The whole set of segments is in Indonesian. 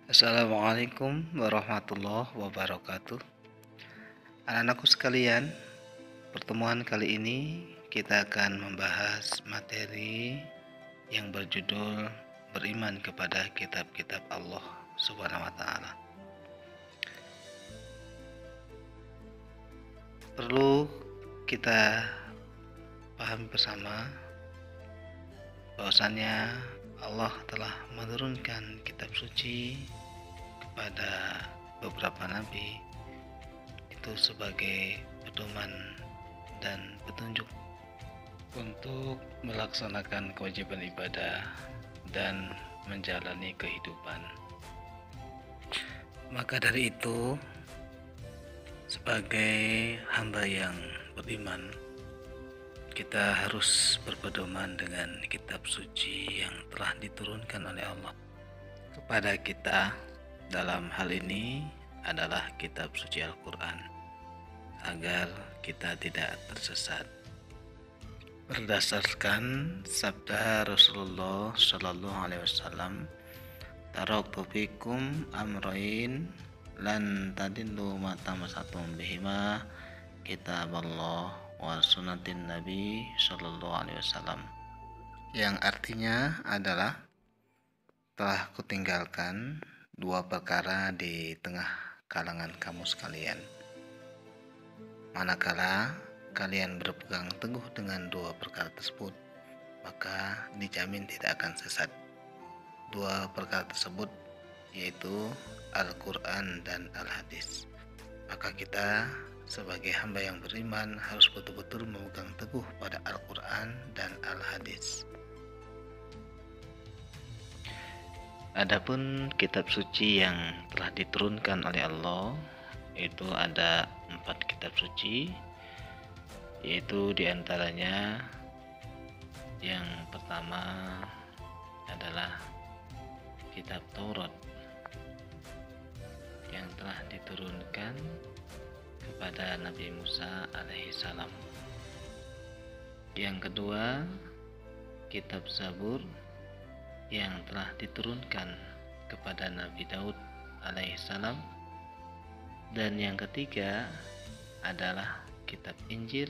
Assalamualaikum warahmatullahi wabarakatuh. Anak-anakku sekalian, pertemuan kali ini kita akan membahas materi yang berjudul beriman kepada kitab-kitab Allah Subhanahu wa taala. Perlu kita pahami bersama bahwasannya Allah telah menurunkan kitab suci kepada beberapa nabi itu sebagai pedoman dan petunjuk untuk melaksanakan kewajiban ibadah dan menjalani kehidupan. Maka dari itu, sebagai hamba yang beriman, kita harus berpedoman dengan kitab suci yang telah diturunkan oleh Allah kepada kita. Dalam hal ini adalah kitab suci Al-Quran, agar kita tidak tersesat. Berdasarkan sabda Rasulullah Shallallahu Alaihi Wasallam, "Taraktu fikum amrain lan tadillu ma tamasatum bihima kitaballah wa sunnatin Nabi Shallallahu Alaihi Wasallam," yang artinya adalah telah kutinggalkan dua perkara di tengah kalangan kamu sekalian. Manakala kalian berpegang teguh dengan dua perkara tersebut, maka dijamin tidak akan sesat. Dua perkara tersebut yaitu Al-Quran dan Al-Hadis. Maka kita sebagai hamba yang beriman harus betul-betul memegang teguh pada Al-Quran dan Al-Hadis. Adapun kitab suci yang telah diturunkan oleh Allah, itu ada 4 kitab suci, yaitu diantaranya yang pertama adalah kitab Taurat yang telah diturunkan kepada Nabi Musa alaihissalam. Yang kedua, kitab Zabur yang telah diturunkan kepada Nabi Daud alaihissalam. Dan yang ketiga adalah kitab Injil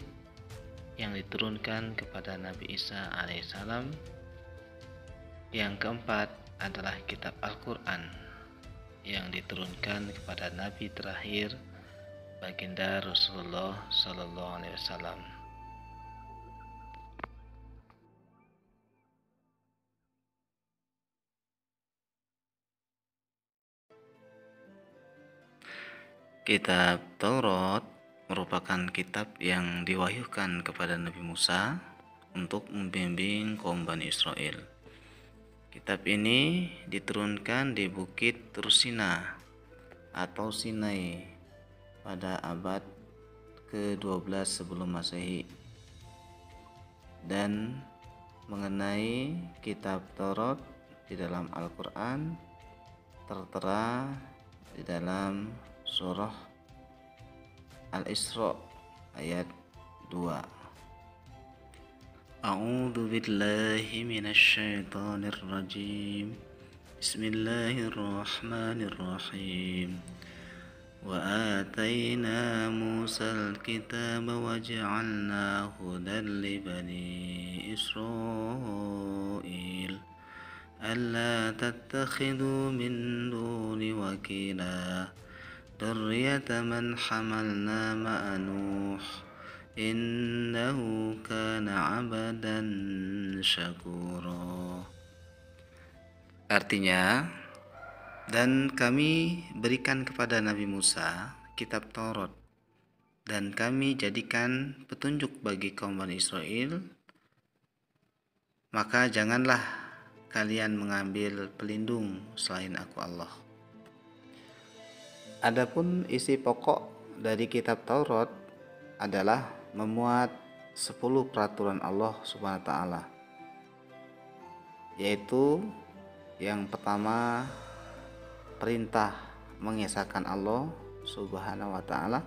yang diturunkan kepada Nabi Isa alaihissalam. Yang keempat adalah kitab Al-Quran yang diturunkan kepada Nabi terakhir, baginda Rasulullah Sallallahu Alaihi Wasallam. Kitab Taurat merupakan kitab yang diwahyukan kepada Nabi Musa untuk membimbing kaum Bani Israel. Kitab ini diturunkan di Bukit Tursina atau Sinai pada abad ke-12 sebelum Masehi. Dan mengenai kitab Taurat di dalam Al-Quran tertera di dalam surah Al-Isra ayat 2. A'udzu billahi minasy syaithanir rajim. Bismillahirrahmanirrahim. Wa atayna Musal kitaba wa ja'alnahu hudan li bani Israil alla tattakhidhu min duni wakila dzurriyyata man hamalna ma'a Nuh innahu kana 'abdan syakura. Artinya, dan kami berikan kepada Nabi Musa kitab Taurat, dan kami jadikan petunjuk bagi kaum Bani Israel, maka janganlah kalian mengambil pelindung selain aku Allah. Adapun isi pokok dari kitab Taurat adalah memuat 10 peraturan Allah Subhanahu wa taala. Yaitu yang pertama, perintah mengesahkan Allah Subhanahu wa taala.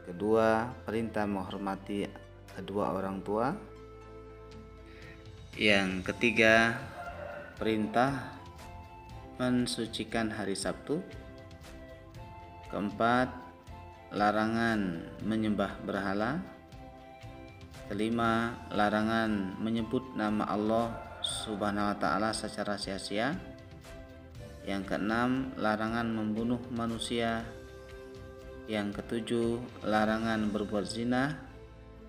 Kedua, perintah menghormati kedua orang tua. Yang ketiga, perintah mensucikan hari Sabtu. Keempat, larangan menyembah berhala. Kelima, larangan menyebut nama Allah Subhanahu wa ta'ala secara sia-sia. Yang keenam, larangan membunuh manusia. Yang ketujuh, larangan berbuat zina.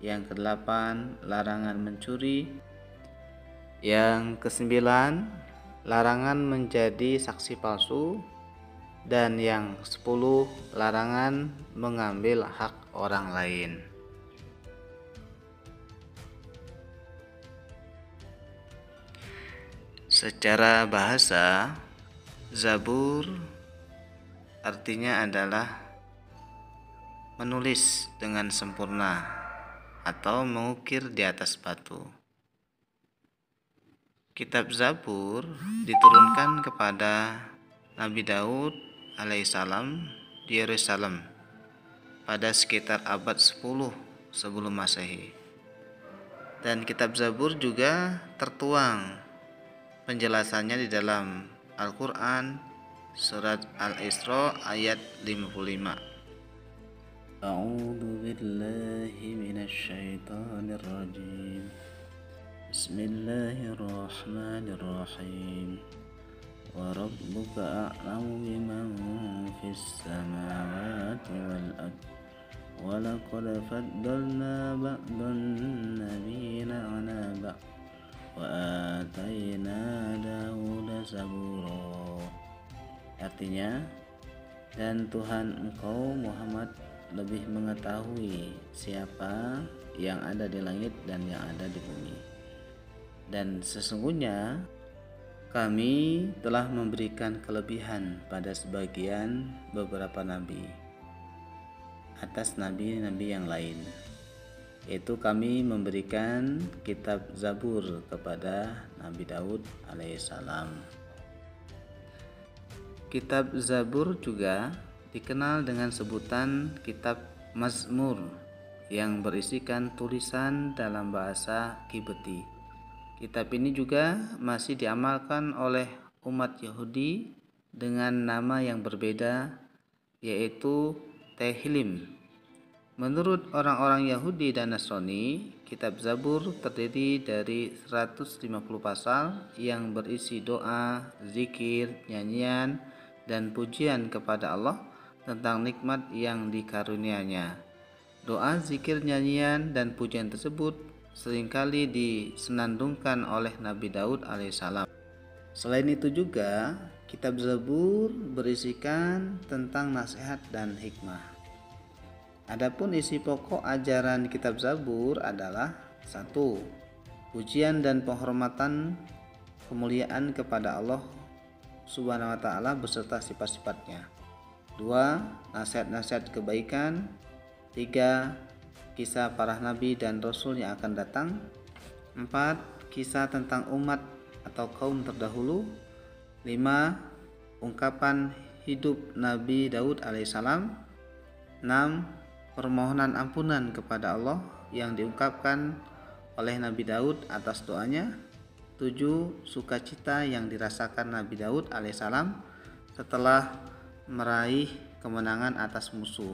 Yang kedelapan, larangan mencuri. Yang kesembilan, larangan menjadi saksi palsu. Dan yang 10, larangan mengambil hak orang lain. Secara bahasa, Zabur artinya adalah menulis dengan sempurna atau mengukir di atas batu. Kitab Zabur diturunkan kepada Nabi Daud alaihissalam di Yerusalem pada sekitar abad 10 sebelum Masehi. Dan kitab Zabur juga tertuang penjelasannya di dalam Al-Quran surat Al-Isra ayat 55. A'udzu billahi minasyaitonir rajim. Bismillahirrahmanirrahim. Wa rabbuka a'lamu biman fis samawati wal ard. Wa laqad faddalna ba'dan nabiyina 'ala ba'd. Wa atayna Dauda zabura. Artinya, dan Tuhan engkau Muhammad lebih mengetahui siapa yang ada di langit dan yang ada di bumi. Dan sesungguhnya kami telah memberikan kelebihan pada sebagian beberapa nabi atas nabi-nabi yang lain, yaitu kami memberikan kitab Zabur kepada Nabi Daud alaihissalam. Kitab Zabur juga dikenal dengan sebutan kitab Mazmur yang berisikan tulisan dalam bahasa Kibti. Kitab ini juga masih diamalkan oleh umat Yahudi dengan nama yang berbeda, yaitu Tehillim. Menurut orang-orang Yahudi dan Nasrani, kitab Zabur terdiri dari 150 pasal yang berisi doa, zikir, nyanyian, dan pujian kepada Allah tentang nikmat yang dikarunianya. Doa, zikir, nyanyian, dan pujian tersebut seringkali disenandungkan oleh Nabi Daud alaihissalam. Selain itu juga, kitab Zabur berisikan tentang nasihat dan hikmah. Adapun isi pokok ajaran kitab Zabur adalah 1. Pujian dan penghormatan kemuliaan kepada Allah Subhanahu wa ta'ala beserta sifat-sifatnya. 2. Nasihat-nasihat kebaikan. 3. Kisah para nabi dan rasul yang akan datang. 4. Kisah tentang umat atau kaum terdahulu. 5. Ungkapan hidup Nabi Daud alaihissalam. 6. Permohonan ampunan kepada Allah yang diungkapkan oleh Nabi Daud atas doanya. 7. Sukacita yang dirasakan Nabi Daud alaihissalam setelah meraih kemenangan atas musuh.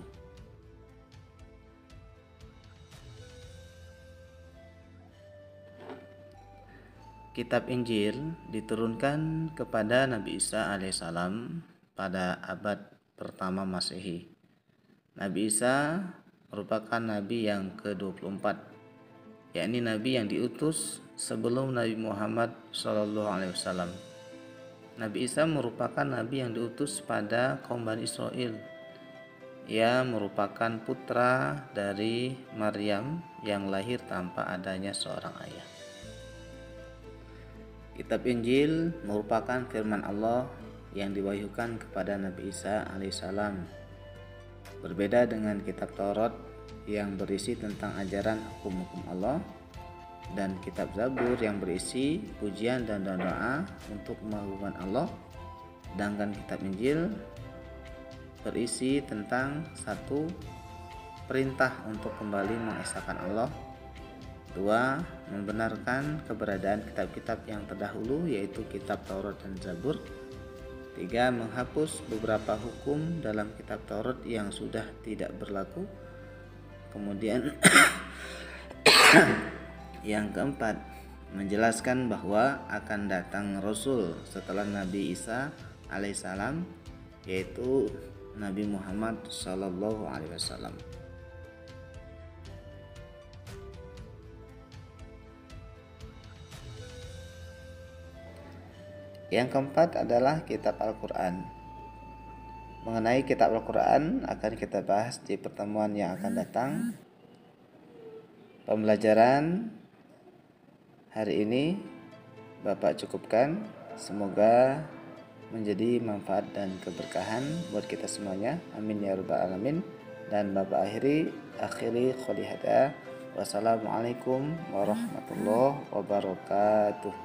Kitab Injil diturunkan kepada Nabi Isa alaihissalam pada abad pertama Masehi. Nabi Isa merupakan nabi yang ke-24, yakni nabi yang diutus sebelum Nabi Muhammad SAW. Nabi Isa merupakan nabi yang diutus pada kaum Bani Israel. Ia merupakan putra dari Maryam yang lahir tanpa adanya seorang ayah. Kitab Injil merupakan firman Allah yang diwahyukan kepada Nabi Isa alaihissalam. Berbeda dengan kitab Taurat yang berisi tentang ajaran hukum-hukum Allah dan kitab Zabur yang berisi pujian dan doa untuk mengagungkan Allah. Sedangkan kitab Injil berisi tentang 1. Perintah untuk kembali mengesahkan Allah. 2. Membenarkan keberadaan kitab-kitab yang terdahulu yaitu kitab Taurat dan Zabur. 3. Menghapus beberapa hukum dalam kitab Taurat yang sudah tidak berlaku. Kemudian yang keempat, menjelaskan bahwa akan datang Rasul setelah Nabi Isa alaihissalam, yaitu Nabi Muhammad Sallallahu Alaihi Wasallam. Yang keempat adalah kitab Al-Quran. Mengenai kitab Al-Quran akan kita bahas di pertemuan yang akan datang. Pembelajaran hari ini Bapak cukupkan. Semoga menjadi manfaat dan keberkahan buat kita semuanya. Amin ya rabbal alamin. Dan Bapak akhiri qouli hadza. Wassalamualaikum warahmatullahi wabarakatuh.